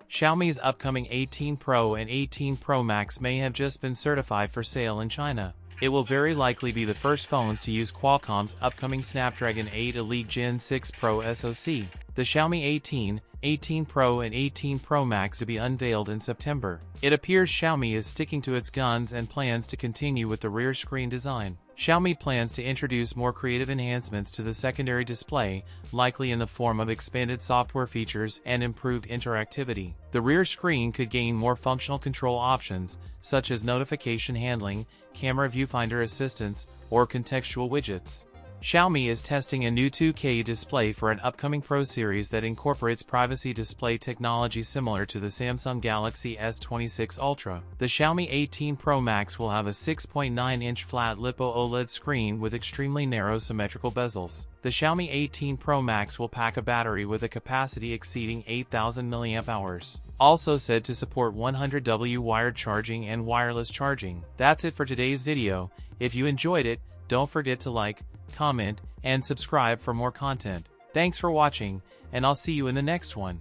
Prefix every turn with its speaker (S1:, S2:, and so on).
S1: Xiaomi's upcoming 18 Pro and 18 Pro Max may have just been certified for sale in China. It will very likely be the first phones to use Qualcomm's upcoming Snapdragon 8 Elite Gen 6 Pro SoC. The Xiaomi 18, 18 Pro and 18 Pro Max to be unveiled in September. It appears Xiaomi is sticking to its guns and plans to continue with the rear screen design. Xiaomi plans to introduce more creative enhancements to the secondary display, likely in the form of expanded software features and improved interactivity. The rear screen could gain more functional control options, such as notification handling, camera viewfinder assistance, or contextual widgets. Xiaomi is testing a new 2K display for an upcoming Pro series that incorporates privacy display technology similar to the Samsung Galaxy S26 Ultra. The Xiaomi 18 Pro Max will have a 6.9-inch flat Lipo OLED screen with extremely narrow symmetrical bezels. The Xiaomi 18 Pro Max will pack a battery with a capacity exceeding 8,000 mAh. Also said to support 100W wired charging and wireless charging. That's it for today's video. If you enjoyed it, don't forget to like, comment, and subscribe for more content. Thanks for watching, and I'll see you in the next one.